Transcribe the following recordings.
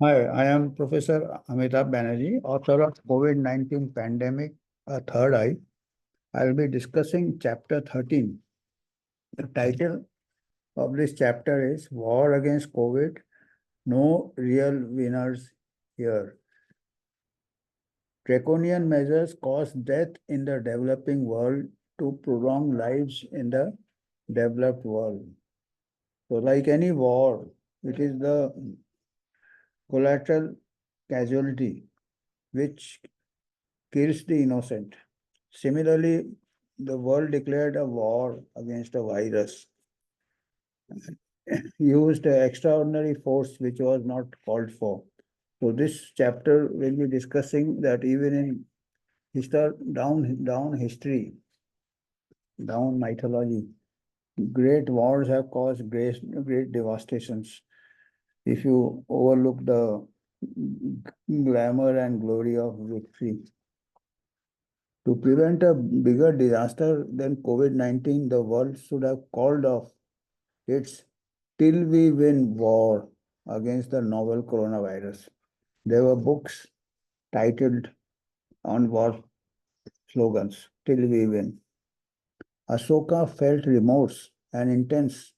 Hi, I am Professor Amitabh Banerjee, author of COVID-19 Pandemic, A Third Eye. I will be discussing chapter 13. The title of this chapter is War Against COVID, No Real Winners Here. Draconian measures cause death in the developing world to prolong lives in the developed world. So like any war, it is the collateral casualty which kills the innocent. Similarly, the world declared a war against a virus, used extraordinary force which was not called for. So this chapter will be discussing that even in down history, down mythology, great wars have caused great devastations. If you overlook the glamour and glory of victory. To prevent a bigger disaster than COVID-19, the world should have called off its Till We Win war against the novel coronavirus. There were books titled on war slogans, Till We Win. Ashoka felt remorse and intense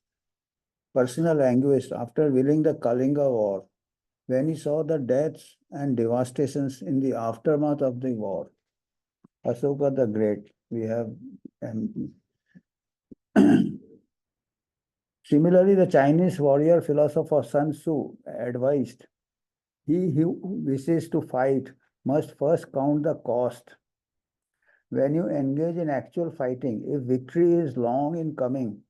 personal anguish after winning the Kalinga War when he saw the deaths and devastations in the aftermath of the war. Ashoka the Great, we have. um, Similarly, the Chinese warrior philosopher Sun Tzu advised he who wishes to fight must first count the cost. When you engage in actual fighting, if victory is long in coming,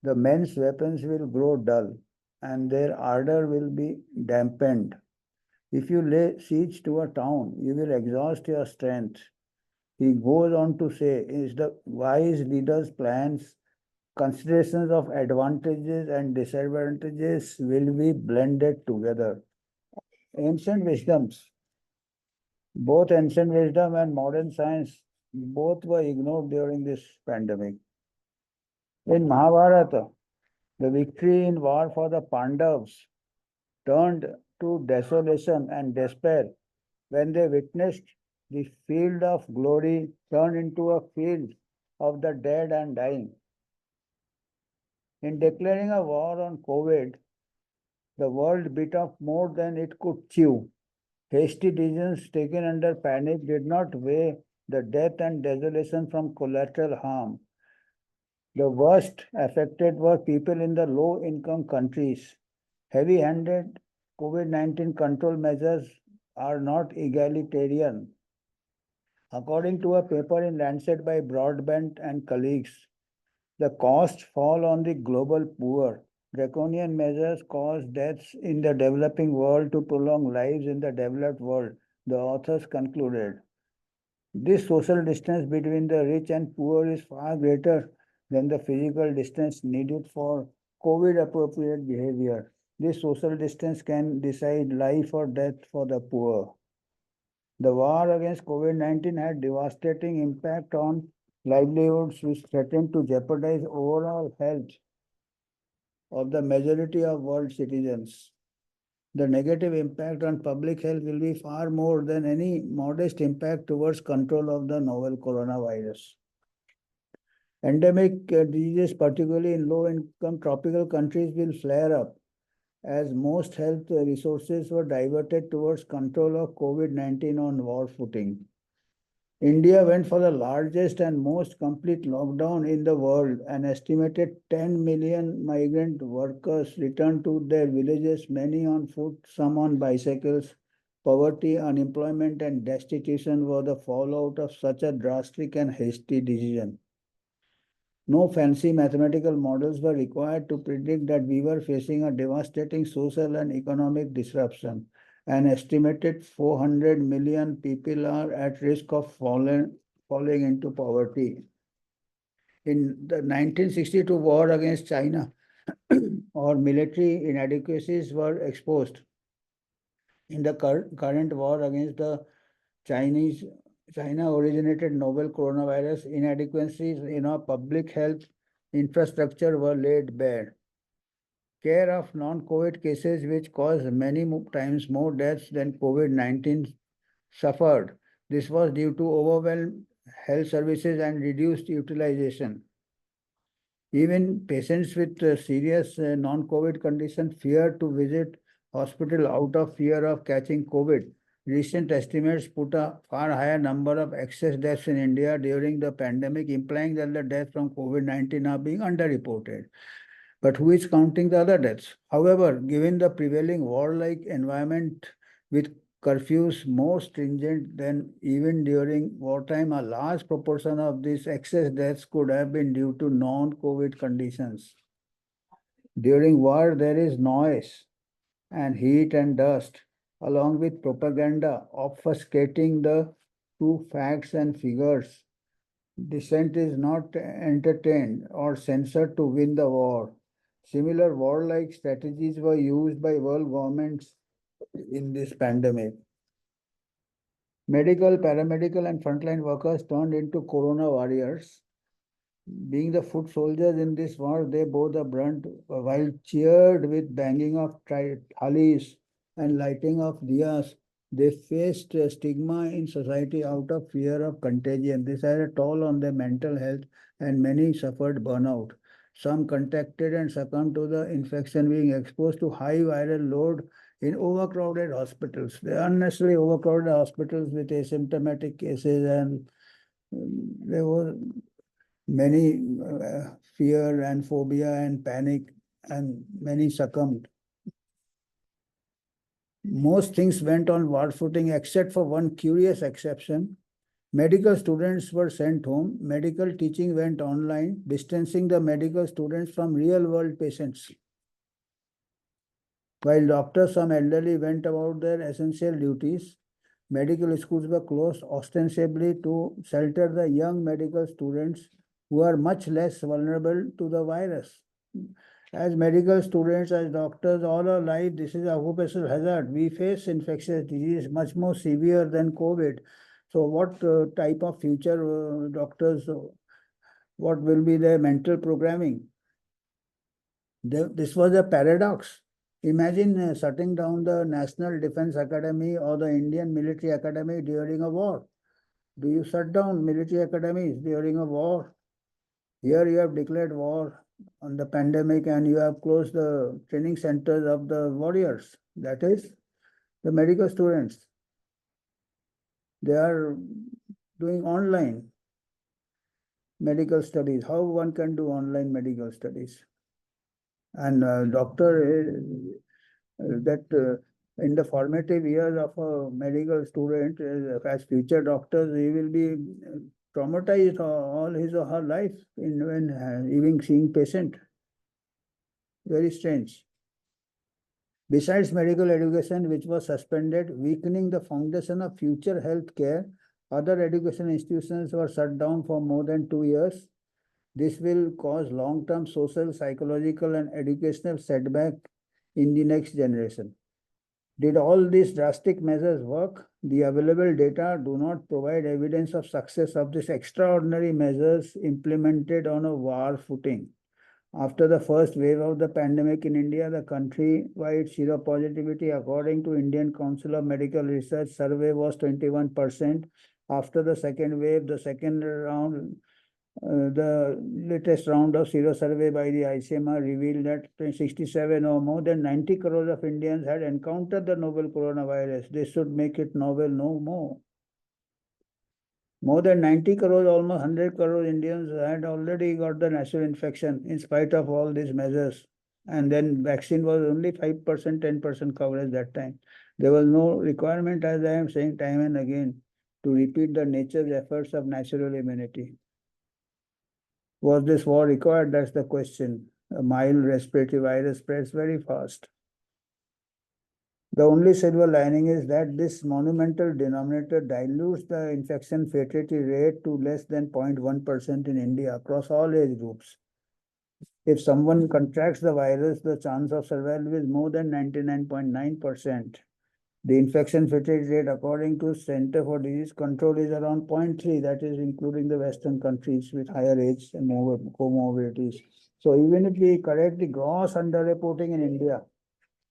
the men's weapons will grow dull and their ardor will be dampened. If you lay siege to a town, you will exhaust your strength. He goes on to say, is the wise leader's plans, considerations of advantages and disadvantages will be blended together. Ancient wisdoms, both ancient wisdom and modern science, both were ignored during this pandemic. In Mahabharata, the victory in war for the Pandavas turned to desolation and despair when they witnessed the field of glory turn into a field of the dead and dying. In declaring a war on COVID, the world bit off more than it could chew. Hasty decisions taken under panic did not weigh the death and desolation from collateral harm. The worst affected were people in the low income countries. Heavy handed COVID 19 control measures are not egalitarian. According to a paper in Lancet by Broadbent and colleagues, the costs fall on the global poor. Draconian measures cause deaths in the developing world to prolong lives in the developed world, the authors concluded. This social distance between the rich and poor is far greater than the physical distance needed for COVID appropriate behavior. This social distance can decide life or death for the poor. The war against COVID-19 had devastating impact on livelihoods which threatened to jeopardize overall health of the majority of world citizens. The negative impact on public health will be far more than any modest impact towards control of the novel coronavirus. Endemic diseases, particularly in low-income tropical countries, will flare up as most health resources were diverted towards control of COVID-19 on war footing. India went for the largest and most complete lockdown in the world. An estimated 10 million migrant workers returned to their villages, many on foot, some on bicycles. Poverty, unemployment, and destitution were the fallout of such a drastic and hasty decision. No fancy mathematical models were required to predict that we were facing a devastating social and economic disruption. An estimated 400 million people are at risk of falling into poverty. In the 1962 war against China, our military inadequacies were exposed. In the current war against the Chinese China originated novel coronavirus, inadequacies in our public health infrastructure were laid bare. care of non-COVID cases, which cause many times more deaths than COVID-19 suffered. This was due to overwhelmed health services and reduced utilization. Even patients with serious non-COVID condition fear to visit hospital out of fear of catching COVID. Recent estimates put a far higher number of excess deaths in India during the pandemic, implying that the deaths from COVID-19 are being underreported. But who is counting the other deaths? However, given the prevailing warlike environment with curfews more stringent than even during wartime, a large proportion of these excess deaths could have been due to non-COVID conditions. During war, there is noise and heat and dust, along with propaganda obfuscating the true facts and figures. Dissent is not entertained or censored to win the war. Similar warlike strategies were used by world governments in this pandemic. Medical, paramedical, and frontline workers turned into corona warriors. Being the foot soldiers in this war, they bore the brunt while cheered with banging of thalis and lighting of diyas. They faced stigma in society out of fear of contagion. This had a toll on their mental health, and many suffered burnout. Some contracted and succumbed to the infection, being exposed to high viral load in overcrowded hospitals. They unnecessarily overcrowded hospitals with asymptomatic cases, and there were many fear and phobia and panic, and many succumbed. Most things went on war footing except for one curious exception. Medical students were sent home. Medical teaching went online, distancing the medical students from real world patients. While doctors, some elderly, went about their essential duties, medical schools were closed ostensibly to shelter the young medical students who are much less vulnerable to the virus. As medical students, as doctors, all our life, this is a occupational hazard. We face infectious disease much more severe than COVID. So what type of future doctors, what will be their mental programming? This was a paradox. Imagine shutting down the National Defense Academy or the Indian Military Academy during a war. Do you shut down military academies during a war? Here you have declared war on the pandemic and you have closed the training centers of the warriors. That is the medical students. They are doing online medical studies. How one can do online medical studies? And doctor that in the formative years of a medical student as future doctors, he will be traumatized all his or her life in when even seeing patient. Very strange. Besides medical education, which was suspended, weakening the foundation of future health care, other education institutions were shut down for more than 2 years. This will cause long-term social, psychological, and educational setback in the next generation. Did all these drastic measures work? The available data do not provide evidence of success of these extraordinary measures implemented on a war footing. After the first wave of the pandemic in India, the country-wide seropositivity, according to Indian Council of Medical Research survey, was 21%. After the second wave, the latest round of sero survey by the ICMR revealed that 67 or more than 90 crores of Indians had encountered the novel coronavirus. This should make it novel no more. More than 90 crores, almost 100 crores Indians had already got the natural infection in spite of all these measures. And then vaccine was only 5%, 10% coverage that time. There was no requirement, as I am saying time and again, to repeat the nature's efforts of natural immunity. Was this war required? That's the question. A mild respiratory virus spreads very fast. The only silver lining is that this monumental denominator dilutes the infection fatality rate to less than 0.1% in India across all age groups. If someone contracts the virus, the chance of survival is more than 99.9%. The infection fatality rate, according to Center for Disease Control, is around 0.3, that is including the Western countries with higher age and more comorbidities. So even if we correct the gross underreporting in India,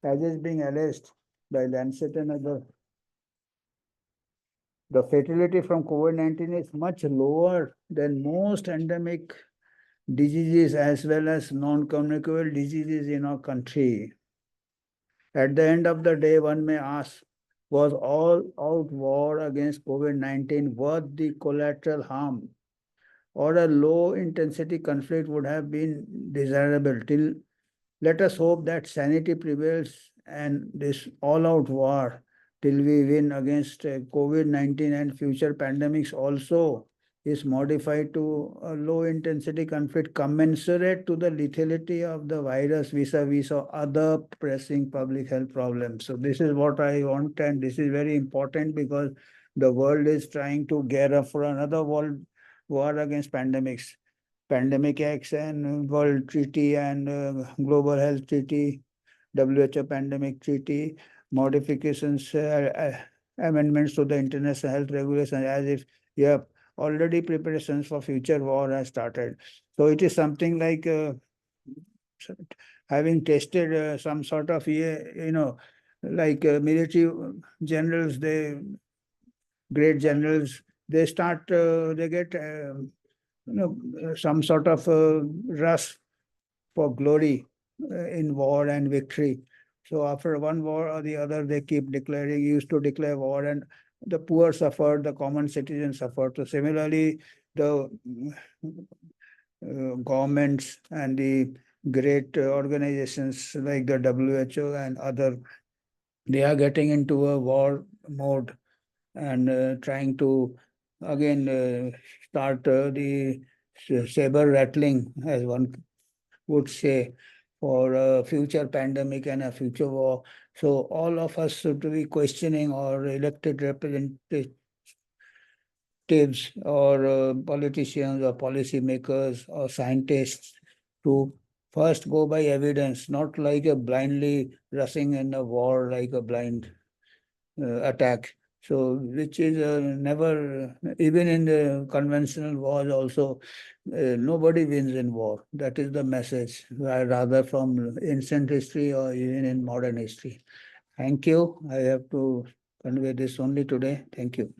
as is being alleged by Lancet and others, the fatality from COVID-19 is much lower than most endemic diseases as well as non-communicable diseases in our country. At the end of the day, one may ask, was all out war against COVID-19 worth the collateral harm? Or a low intensity conflict would have been desirable? Till let us hope that sanity prevails and this all out war till we win against COVID 19 and future pandemics also is modified to a low intensity conflict commensurate to the lethality of the virus vis-a-vis of other pressing public health problems. So, this is what I want, and this is very important because the world is trying to gear up for another world war against pandemics. Pandemic Acts and World Treaty and Global Health Treaty, WHO Pandemic Treaty, modifications, amendments to the International Health Regulations, as if, yeah, already preparations for future war has started. So it is something like having tested some sort of, like military generals, great generals, they get some sort of rush for glory in war and victory. So after one war or the other, they keep declaring, used to declare war, and the poor suffered, the common citizens suffered. So similarly, the governments and the great organizations like the WHO and other, they are getting into a war mode and trying to again start the saber rattling, as one would say, for a future pandemic and a future war. So all of us should be questioning our elected representatives or politicians or policymakers or scientists to first go by evidence, not like a blindly rushing in a war like a blind attack. So, which is never, even in the conventional wars also, nobody wins in war. That is the message, rather from ancient history or even in modern history. Thank you. I have to convey this only today. Thank you.